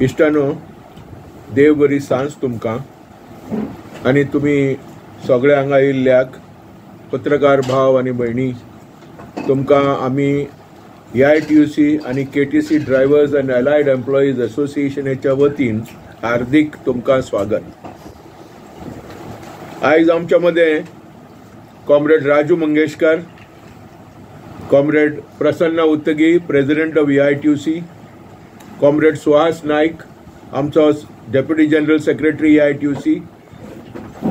इश्टानो, देव बरी सांज तुमकां आनी तुमी सगळे हांगा येयल्ल्याक पत्रकार भाव आनी भयणी तुमकां आमी AITUC आनी KTC drivers and allied employees असोसिएशनाच्या वतीन हार्दिक तुमकां स्वागत. आयज आमच्या मदें comrade Raju Mangeshkar, comrade Prasanna Uttagi, president of AITUC, comrade Suhas Naik, आमचो डेप्युटी जनरल सेक्रेटरी AITUC,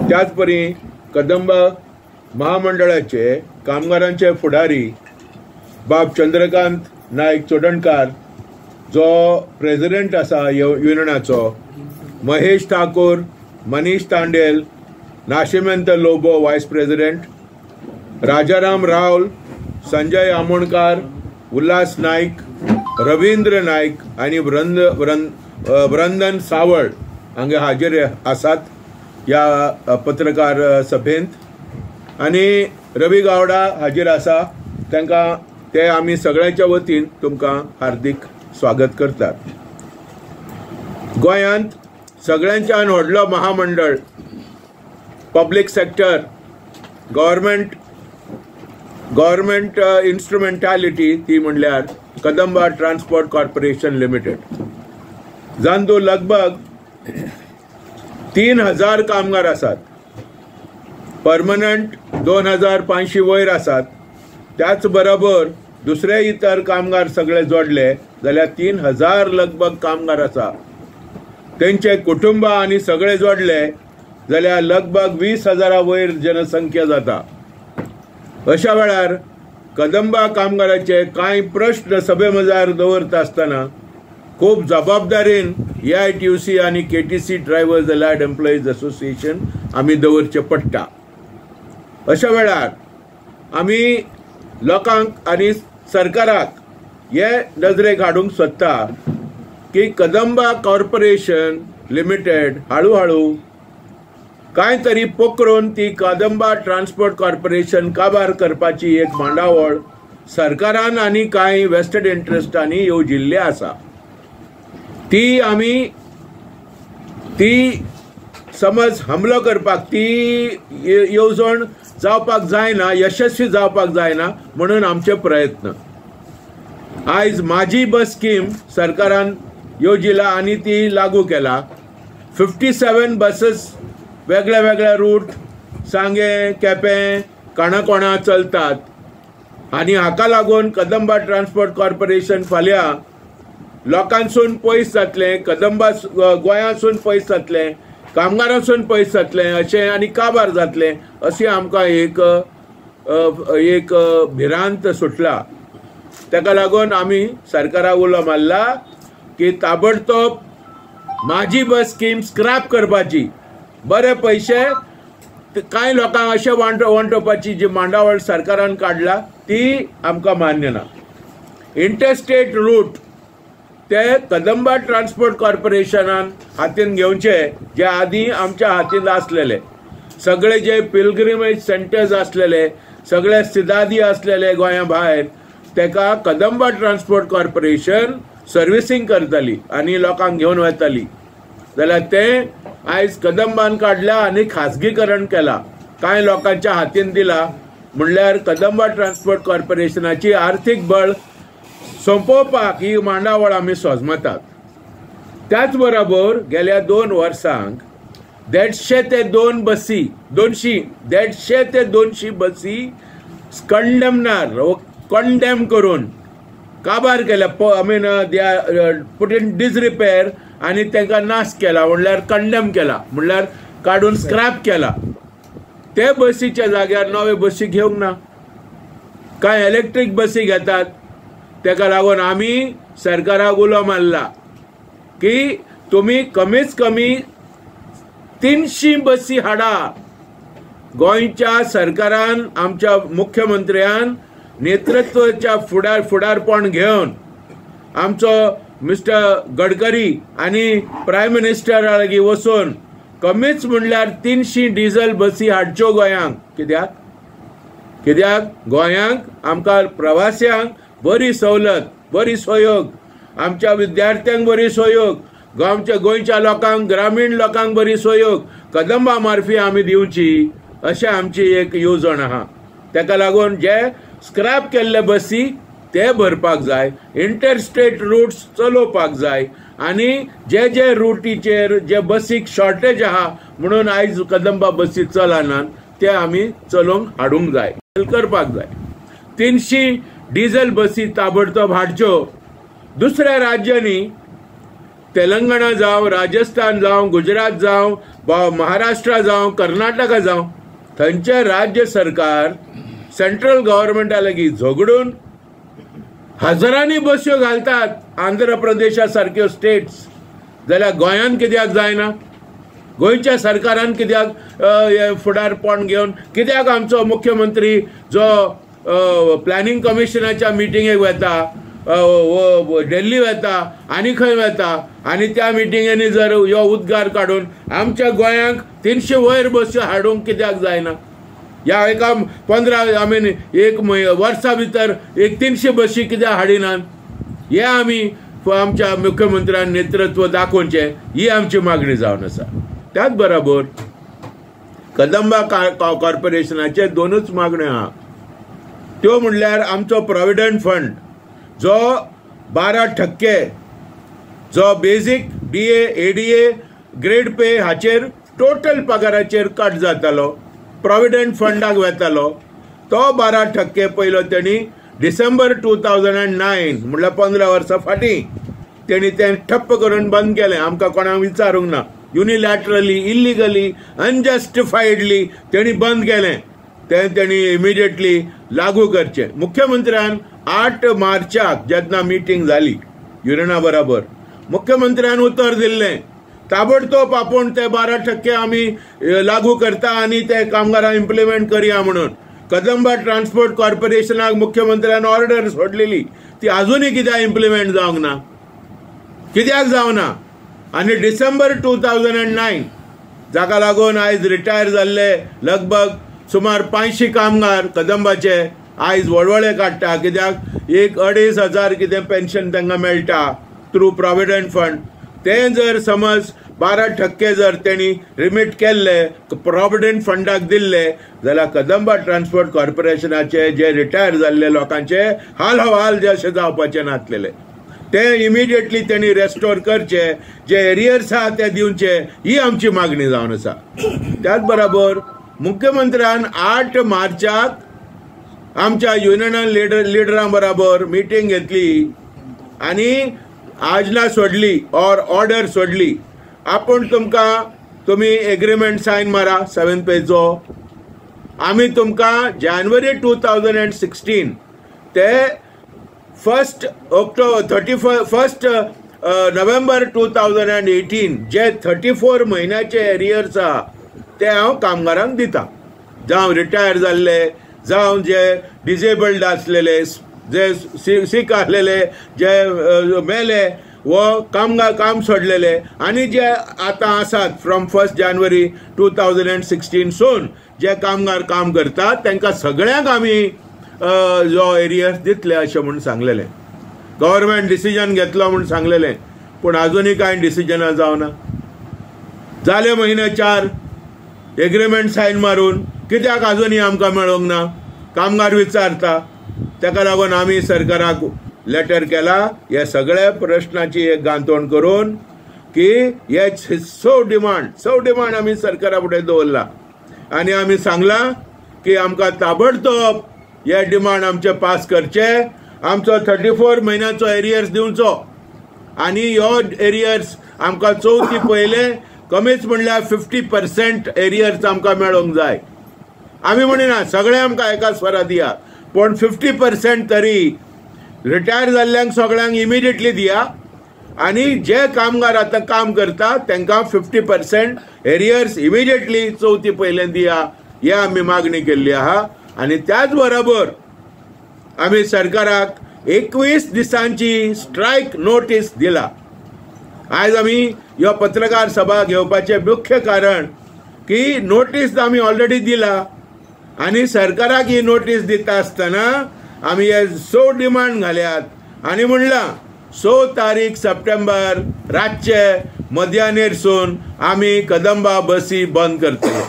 त्याच परी कदंबा महामंडळाचे कामगारांचे फुडारी बाब चंद्रकांत नायक चोडणकार, जो प्रेसिडेंट आसा युनियनाचो, महेश ठाकूर, मनीष तांडेल, नाशिमंत लोबो वायस प्रेसिडेंट, राजाराम रावल, संजय आमोणकार, उल्हास नाईक, रवींद्र नाईक आनी वृंदन सावळ हांगे हाजीर आसात या पत्रकार सभेंत आनी रवी गावडा हाजीर आसा. तांकां ते आमी सगळ्यांच्या वतीन तुमकां हार्दिक स्वागत करतात. गोंयांत सगळ्यांच्यान व्हडलो महामंडळ पब्लीक सेक्टर गव्हर्मेंट इन्स्ट्रुमेंटॅलिटी ती म्हणल्यार कदंबा ट्रान्सपोर्ट कॉर्पोरेशन लिमिटेड, जांतूं लगभग 3000 कामगार आसात. परमनंट 2500 वयर आसात. त्याच बरोबर दुसरे इतर कामगार सगळे जोडले जाल्यार 3000 लगभग कामगार आसा. तेंचे कुटुंब आनी सगळे जोडले जाल्यार लगभग 20,000 वयर जनसंख्या जाता. अशा वेळार कदंबा कामगाराचे कांय प्रश्न सभे मजार दवरता आसतना खूब जबाबदारीन AITUC आनी KTC drivers allied employees association आमी दवरचे पडटा. अशा वेळार आमी लोकांक आनी सरकाराक हे नजरेक हाडूंक सोदता की कदंबा कॉर्पोरेशन लिमिटेड हळू हळू कांय तरी पोखरून ती कदंबा ट्रान्सपोर्ट कॉर्पोरेशन काबार करपाची एक मांडावळ सरकारान आनी कांय वेस्टेड इंट्रस्टांनी येवजिल्ली आसा. ती समज हमलो करपाक ती येवजण जावपाक जायना, यशस्वी जावपाक जायना म्हणून आमचे प्रयत्न. आयज माझी बस स्कीम सरकारान येवजिला आनी ती लागू केला. 57 बसेस वेगळ्या वेगळ्या रूट सांगे, केपें, काणकोणा चलतात आनी हाका लागून कदंबा ट्रान्सपोर्ट कॉर्पोरेशन फाल्यां लोकांसून पयस जातलें, कदंबा गोंयांसून पयस जातलें, कामगारांसून पयस जातलें अशें आनी काबार जातलें अशी आमकां एक भिरांत सुटला. ताका लागून आमी सरकाराक उलो मारला की ताबडतोब माझी बस स्कीम स्क्रॅप करपाची. बरे पयशे कांय लोकांक अशें वांटोवपाची जी मांडावळ सरकारान काडला ती आमकां मान्य ना. इंटरस्टेट रूट ते कदंबा ट्रान्सपोर्ट कॉर्पोरेशनान हातीन घेवचे, जे आदीं आमच्या हातीन आसलेले. सगळे जे पिलग्रिमेज सेंटर्स आसलेले, सगळे सिदादी आसलेले गोंया भायर, तेका कदंबा ट्रान्सपोर्ट कॉर्पोरेशन सर्विसींग करताली आनी लोकांक घेवन वताली. जाल्यार ते आयज कदंबान काडला आनी खाजगीकरण केला, कांय लोकांच्या हातीन दिला. म्हणल्यार कदंबा ट्रान्सपोर्ट कॉर्पोरेशनाची आर्थीक बळ संपोवपाक ही मांडावळ आमी सोजमतात. त्याच बरोबर गेल्या 2 वर्सांक 150 ते 200 बसी कंडेम करून काबार केल्या. दे आर पुट इन डिसरिपेर आनी तांकां नाश केला, म्हणल्यार कंडेम केला, म्हणल्यार काडून स्क्रॅप केला. ते बसीच्या जाग्यार नवे बसी घेवंक ना, कांय इलेक्ट्रीक बसी घेतात. ताका लागून आमी सरकाराक उलो मारला की तुमी कमीच कमी 300 बसी हाडा. गोंयच्या सरकारान, आमच्या मुख्यमंत्र्यान नेतृत्वाच्या फुडारपण घेवन आमचो मिस्टर गडकरी आनी प्रायम मिनिस्टर लागीं वचून कमीच म्हणल्यार 300 डिझल बसी हाडच्यो गोंयांक. कित्याक गोंयांक आमकां प्रवास्यांक बरी सवलत, बरी सोयोग, आमच्या विद्यार्थ्यांक बरी सोयोग, गोंयच्या लोकांक, ग्रामीण लोकांक बरी सोयोग कदंबा मार्फी आमी दिवची अशें आमची एक येवजण आहा. ताका लागून जे स्क्रॅप केल्ले बसी ते भरपाक जाय, इंटरस्टेट रूट्स चलोवपाक जाय आनी जे रुटीचेर जे बसीक शॉर्टेज आहा म्हणून आयज कदंबा बसी चलनात ते आमी चलोवंक हाडूंक जाय, करपाक जाय. 300 डिझेल बसी ताबडतोब हाडच्यो. दुसऱ्या राज्यांनी तेलंगणा जावं, राजस्थान जावं, गुजरात जावं, महाराष्ट्र जावं, कर्नाटका जावं, थंयचे राज्य सरकार सेंट्रल गव्हर्नमेंटा लागीं झगडून हजारांनी बस्यो घालतात आंध्र प्रदेशा सारक्यो स्टेट्स. जाल्यार गोंयान कित्याक जायना? गोंयच्या सरकारान कित्याक फुडारपण घेवन कित्याक आमचो मुख्यमंत्री जो प्लॅनिंग कमिशनाच्या मिटिंगेक वता, दिल्ली वता आनी खंय वता आनी त्या मिटिंगेनी जर ह्यो उद्गार काडून आमच्या गोंयांक 300 वयर बस्यो हाडूंक कित्याक जायना? ह्या एका 15 एक वर्सा भितर 300 बसी कित्याक हाडिनात? हे आमी आमच्या मुख्यमंत्र्यान नेतृत्व दाखोवचें, ही आमची मागणी जावन आसा. त्याच बरोबर कदंबा कॉर्पोरेशनाचे 2च मागण्यो आहा. त्यो म्हणल्यार आमचो प्रॉव्हिडंट फंड जो 12% जो basic DA, ADA, grade pay हाचेर टोटल पगाराचेर कट जातालो, प्रॉव्हिडंट फंडाक वतालो, तो 12% पयलो तेणी डिसेंबर 2009 म्हणल्यार 15 वर्सां फाटीं तेणी तें ठप्प करून बंद केलें. आमकां कोणाक विचारूंक ना. युनिलॅटरली, इल्लिगली, अनजस्टिफायडली तेणी बंद केलें. तें तेणी इमिडिएटली लागू करचें. मुख्यमंत्र्यान 8 मार्चाक जेन्ना मिटींग जाली युनियना बरोबर, मुख्यमंत्र्यान उतर दिल्लें ताबडतोब आपूण ते 12% आमी लागू करता आनी ते कामगारां इम्प्लिमेंट करया म्हणून. कदंबा ट्रान्सपोर्ट कॉर्पोरेशनाक मुख्यमंत्र्यान ऑर्डर सोडलेली, ती अजूनय कित्याक इम्प्लिमेंट जावंक ना? कित्याक जावना? आनी डिसेंबर 2009 जाका लागून आयज रिटायर जाल्ले लगभग सुमार 500 कामगार कदंबाचे आयज वळवळे काडटा. कित्याक 1-2,500 कितें पेन्शन तांकां मेळटा थ्रू प्रॉव्हिडंट फंड. तें जर समज 12% जर तेणी रिमीट केल्ले, प्रॉव्हिडंट फंडाक दिल्ले, जाल्यार कदंबा ट्रान्सपोर्ट कॉर्पोरेशनाचे जे रिटायर जाल्ले लोकांचे हाल हवाल जे अशें जावपाचे नासलेले, ते इमिडिएटली तेणी रेस्टोर करचे, जे एरियर्स आहा ते दिवचे, ही आमची मागणी जावन आसा. त्याच बरोबर मुख्यमंत्र्यान 8 मार्चाक आमच्या युनियन लिडरां बरोबर मिटींग घेतली आनी आजला सोडली ऑर्डर सोडली. आपूण तुमी एग्रीमेंट सायन मारा 7 पेजचो. आमी तुमकां जानेवारी 2016 ते 1 नोव्हेंबर 2018 जे 34 म्हयन्याचे एरियर्स आहा ते हांव कामगारांक दिता. जावं रिटायर जाल्ले, जावं जे डिसेबल्ड आसलेले, जे सीक आसलेले, जे मेले वो काम सोडलेले आनी जे आतां आसात फ्रॉम 1 जानेवारी 2016 सून जे कामगार काम करतात तांकां सगळ्यांक आमी जो एरियर्स दितले अशें म्हणून सांगलेलें. गव्हर्मेंट डिसिजन घेतलो म्हणून सांगलेलें, पूण अजूनय कांय डिसिजनां जावना. जाले म्हयने 4 एग्रीमेंट सायन मारून, कित्याक अजूनय आमकां मेळोंक ना? कामगार विचारता. ताका लागून आमी सरकाराक लेटर केला हे सगळे प्रश्नाची एक गांथोण करून की हे सो डिमांड आमी सरकारा फुडें दवरला आनी आमी सांगलां की आमकां ताबडतोब हे डिमांड आमचे पास करचे. आमचो 34 म्हयन्याचो एरियर्स दिवचो आनी ह्यो एरियर्स आमकां चवथी पयले कमीच म्हणल्यार 50% एरियर्स आमकां मेळोंक जाय. आमी म्हणिना सगळे आमकां एका स्वरा दिया, पण 50% तरी रिटायर जाल्ल्यांक सगळ्यांक इमिडिएटली दिया आनी जे कामगार आतां काम करता तांकां 50% एरियर्स इमिडिएटली चवथी पयले दिया, हे आमी मागणी केल्ली आहा. आनी त्याच बरोबर आमी सरकाराक 21 दिसांची स्ट्रायक नोटीस दिला. आयज आमी ह्यो पत्रकार सभा घेवपाचें मुख्य कारण की नोटीस आमी ऑलरेडी दिला आनी सरकाराक ही नोटीस दिता आसतना आमी हे सो डिमांड घाल्यात आनी म्हणलां 6 तारीख सप्टेंबर रातचे मध्यानेरसून आमी कदंबा बसी बंद करतले.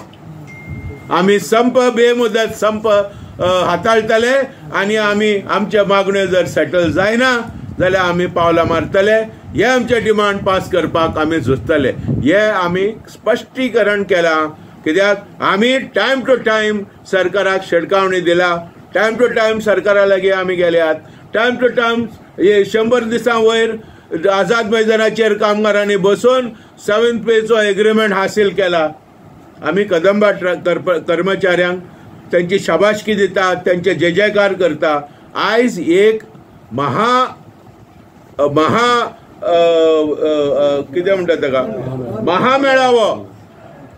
आमी संप बेमुदत संप हाताळटले आनी आमी आमच्या मागण्यो जर सेटल जायना जाल्यार आमी पावलां मारतले. हे आमचे डिमांड पास करपाक आमी झुजतले. हे आमी स्पश्टीकरण केलां. कित्याक आमी टायम टू टायम सरकाराक शिडकावणी दिला. टायम टू टायम सरकारा लागीं आमी गेल्यात. टायम टू टायम 100 दिसां वयर आझाद मैदानाचेर कामगारांनी बसून 7th पेचो एग्रीमेंट हासील केला. आमी कदंबा कर्मचाऱ्यांक त्यांची शाबासकी दितात, त्यांचे जय जयकार करता. आयज एक कितें म्हणटा ताका महामेळावो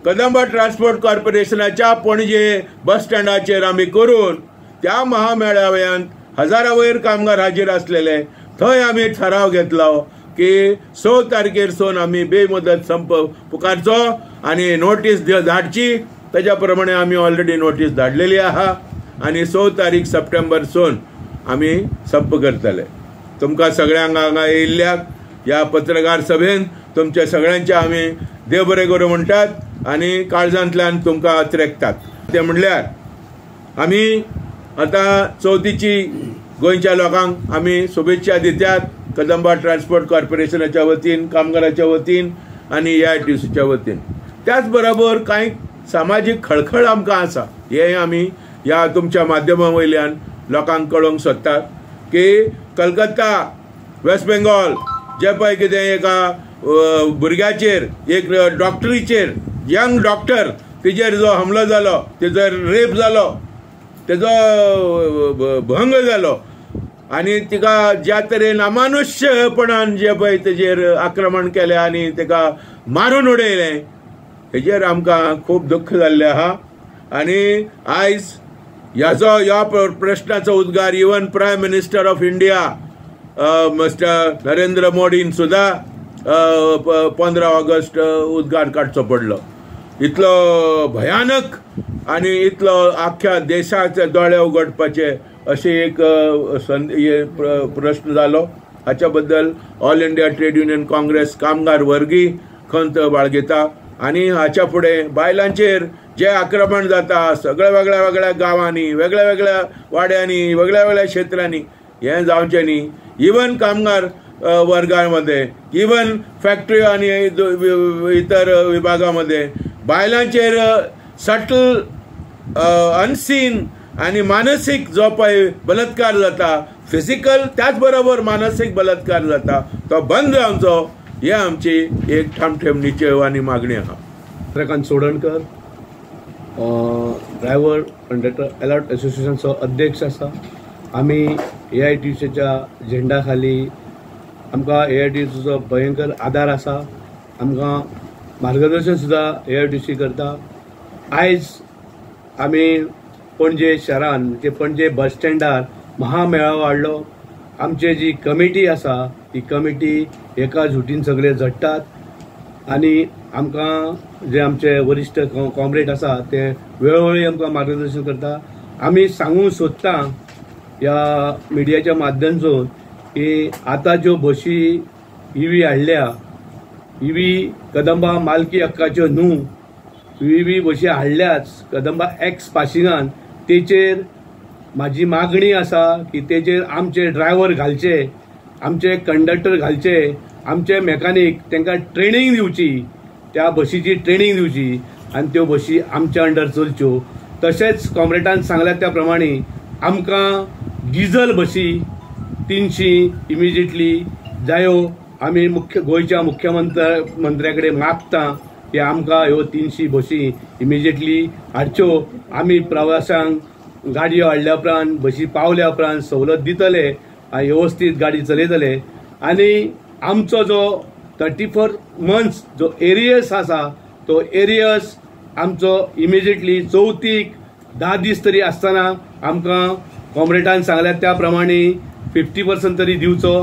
कदंबा ट्रान्सपोर्ट कॉर्पोरेशनाच्या पणजे बस स्टँडाचेर आमी करून त्या महामेळाव्यांत हजारां वयर कामगार हाजीर आसलेले. थंय आमी ठराव घेतलो की 6 तारखेरसून आमी बेमुदत संप पुकारचो आनी नोटीस धाडची. तेज्या प्रमाणे आमी ऑलरेडी नोटीस धाडलेली आहा आनी 6 तारीख सप्टेंबरसून आमी संप करतले. तुमकां सगळ्यांक हांगा येयल्ल्याक ह्या पत्रकार सभेन तुमच्या सगळ्यांचे आमी देव बरें करूं म्हणटात आनी काळजांतल्यान तुमकां त्रेकतात. ते म्हणल्यार आमी आतां चवथीची गोंयच्या लोकांक आमी शुभेच्छा दितात कदंबा ट्रान्सपोर्ट कॉर्पोरेशनाच्या वतीन, कामगाराच्या वतीन आनी AITUCच्या वतीन. त्याच बरोबर कांय सामाजीक खळखळ आमकां आसा. हे आमी ह्या तुमच्या माध्यमा वयल्यान लोकांक कळोवंक सोदतात की कलकत्ता, वेस्ट बेंगॉल जे पळय कितें एका भुरग्याचेर, एक डॉक्टरीचेर, यंग डॉक्टर, तिजेर जो हमलो जालो, तेजो रेप जालो, तेजो भंग जालो आनी तिका ज्या तरेन अमानुष्यपणान जे पळय तेजेर आक्रमण केलें आनी तिका मारून उडयलें, हेजेर आमकां खूब दुख्ख जाल्लें आहा. आनी आयज ह्या प्रश्नाचो उद्गार even prime minister of India mister Narendra मोदीन सुद्धा 15 ऑगस्ट उद्गार काडचो पडलो. इतलो भयानक आनी इतलो आख्या देशाचे दोळे उगडपाचे अशें एक प्रश्न जालो. हाच्या बद्दल all India trade union Congress कामगार वर्गी खंत बाळगिता आनी हाच्या फुडें बायलांचेर जे आक्रमण जाता सगळ्या वेगळ्या वेगळ्या गांवांनी, वेगळ्या वेगळ्या वाड्यांनी, वेगळ्या वेगळ्या क्षेत्रांनी हें जावचें न्ही. इवन कामगार वर्गांमध्ये, इवन फॅक्टरी आणि इतर विभागामध्ये बायलांचेर सटल, अनसीन आणि मानसिक जो पळय बलात्कार जाता, फिजिकल त्याच बरोबर मानसिक बलात्कार जाता, तो बंद जावचो ही आमची एक ठामठेमणीची आनी मागणी आहा. चंद्रकांत सोडणकर ड्रायव्हर कंडक्टर अलॉट असोसिएशनचो अध्यक्ष आसा. आमी AITUCच्या झेंडा खाली आमकां AITUCचो भयंकर आदार आसा. आमकां मार्गदर्शन सुद्धा AITUC करता. आयज आमी पणजे शहरान म्हणजे पणजे बस स्टँडार महामेळावो हाडलो. आमची जी कमिटी आसा ती कमिटी एका झुटीन सगळे झडटात आनी आमकां जे आमचे वरिश्ठ कॉम्रेड आसा ते वेळोवेळी आमकां मार्गदर्शन करता. आमी सांगूंक सोदता ह्या मिडियाच्या माध्यमांतून की आतां ज्यो बशी EV हाडल्या, EV कदंबा मालकी हक्काच्यो न्हू, EV बशी हाडल्याच कदंबा एक्स पासिंगान. तेचेर म्हाजी मागणी आसा की तेचेर आमचे ड्रायव्हर घालचे, आमचे कंडक्टर घालचे, आमचे मेकॅनीक तांकां ट्रेनिंग दिवची, त्या बशीची ट्रेनिंग दिवची आनी त्यो बशी आमच्या अंडर चलच्यो. तशेंच कॉम्रेडान सांगल्या त्या प्रमाणे आमकां डिझल बशी 300 इमिजिएटली जायो. आमी गोंयच्या मुख्यमंत्र्या कडेन मागता की आमकां ह्यो 300 बशी इमिजिएटली हाडच्यो. आमी प्रवाशांक गाडयो हाडल्या उपरांत, बशी पावल्या उपरांत सवलत दितले आनी वेवस्थीत गाडी चलयतले. आनी आमचो जो 34 मंथ्स जो एरियस आसा तो एरियस आमचो इमिजिएटली चवथीक 10 दीस तरी आसतना आमकां कॉम्रेडान सांगल्या त्या प्रमाणे 50% तरी दिवचो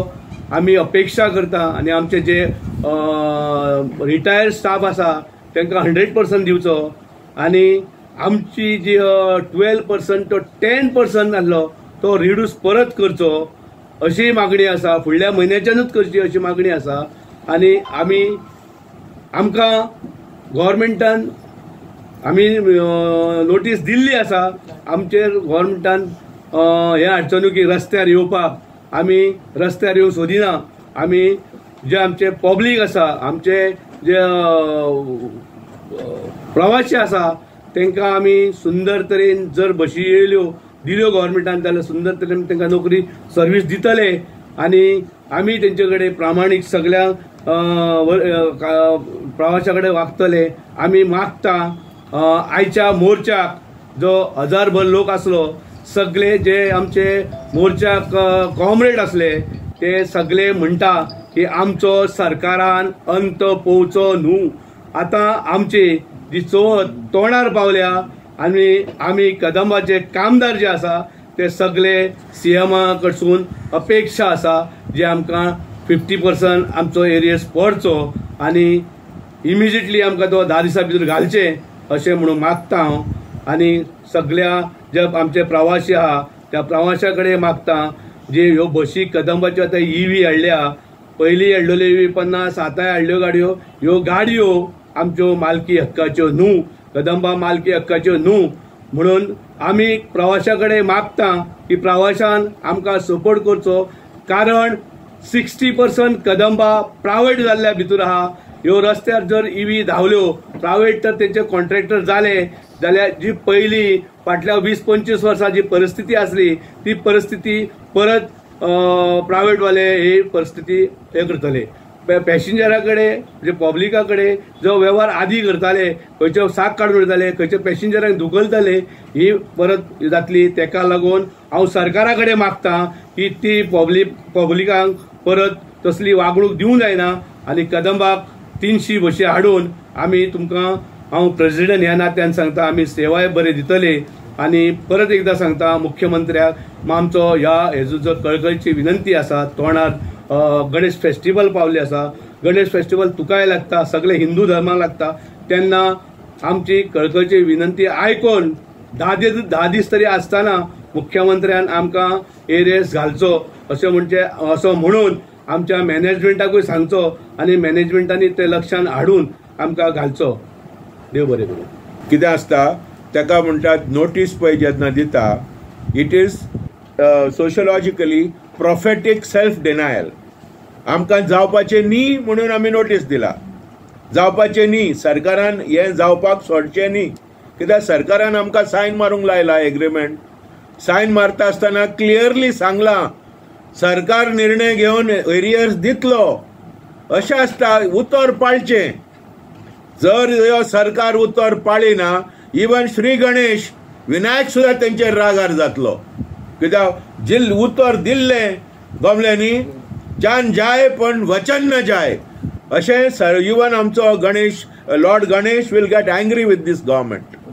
आमी अपेक्षा करता. आनी आमचे जे रिटायर्ड स्टाफ आसा तांकां 100% दिवचो. आनी आमची जी 12% तो 10% आसलो तो रिड्यूस परत करचो. अशी मागणी आसा, फुडल्या म्हयन्याच्यानूच करची अशी मागणी आसा. आनी आमकां गव्हर्मेंटान आमी नोटीस दिल्ली आसा. आमचेर गव्हर्मेंटान हे हाडचो न्हू की रस्त्यार येवपाक. आमी रस्त्यार येवंक सोदिना. आमी जे आमचे पब्लीक आसा, आमचे जे प्रवासी आसा तांकां आमी सुंदर तरेन जर बशी येयल्यो दिल्यो गव्हर्मेंटान जाल्यार सुंदर तरेन तांकां नोकरी सर्वीस दितले. आनी आमी तेंचे कडेन प्रामाणीक सगळ्या प्रवाशा कडेन वागतले. आमी मागता आयच्या मोर्चाक जो हजारभर लोक आसलो, सगळे जे आमचे मोर्चाक कॉम्रेड आसले ते सगळे म्हणटा की आमचो सरकारान अंत पोवचो न्हू. आतां आमची जी चवथ तोंडार पावल्या आनी आमी कदंबाचे कामदार जे आसा ते सगळे सीएमा कडसून अपेक्षा आसा जे आमकां 50% आमचो एरियस पडचो आनी इमिजिएटली आमकां तो 10 दिसां भितर घालचे अशें म्हणून मागता हांव. आनी सगळ्या जे आमचे प्रवासी आहा त्या प्रवाशा कडेन मागता जे ह्यो बशी कदंबाच्यो आतां EV हाडल्या. पयलीं हाडलेल्यो EV 50 आतांय हाडल्यो गाडयो. ह्यो गाडयो आमच्यो मालकी हक्काच्यो न्हू, कदंबा मालकी हक्काच्यो न्हू. म्हणून आमी प्रवाशा कडेन मागता की प्रवाशान आमकां सपोर्ट करचो. कारण 60% कदंबा प्रायवेट जाल्ल्या भितर आहा. ह्यो रस्त्यार जर EV धांवल्यो, प्रायवेट तर तेंचे कॉन्ट्रॅक्टर जाले जाल्यार जी पयली फाटल्या 20-25 वर्सां जी परिस्थिती आसली ती परिस्थिती परत प्रायवेटवाले ही परिस्थिती हे करतले. पॅसेंजरा कडेन म्हणजे पब्लिका कडेन जो वेव्हार आदी करताले, खंयचे साक काडून उडयताले, खंयचे पॅसेंजरांक धुकलताले, ही परत जातली. तेका लागून हांव सरकारा कडेन मागता की ती पब्लिकांक परत तसली वागणूक दिवंक जायना. आनी कदंबाक 300 बशी हाडून आमी तुमकां हांव प्रेसिडेंट ह्या नात्यान सांगता आमी सेवाय बरे दितले. आनी परत एकदां सांगता मुख्यमंत्र्याक आमचो ह्या हेजो जो कळकळीची विनंती आसा. तोंडार गणेश फेस्टिवल पावल्ले आसा. गणेश फेस्टिवल तुकाय लागता, सगळे हिंदू धर्माक लागता. तेन्ना आमची कळकळीची विनंती आयकून 10 दीस तरी आसतना मुख्यमंत्र्यान आमकां एरियस घालचो असो म्हणून आमच्या मॅनेजमेंटाकूय सांगचो आनी मॅनेजमेंटांनी ते लक्षांत हाडून आमकां घालचो. देव बरें करूं. कितें आसता ताका म्हणटात नोटीस पळय जेन्ना दिता इट इज सोशियोलॉजिकली प्रॉफेटीक सेल्फ डिनायल. आमकां जावपाचें न्ही म्हणून आमी नोटीस दिला. जावपाचें न्ही, सरकारान हें जावपाक सोडचें न्ही. कित्याक सरकारान आमकां सायन मारूंक लायला एग्रीमेंट. सायन मारता आसतना क्लियरली सांगलां सरकार निर्णय घेवन एरियर्स दितलो अशें आसता. उतर पाळचें. जर ह्यो सरकार उतर पाळिना इवन श्री गणेश विनायक सुद्दां तेंचेर रागार जातलो. कित्याक जे उतर दिल्लें गोमल्यांनी जान जाय पण वचन न जाय अशें इवन आमचो Ganesh lord Ganesh will get angry with these government.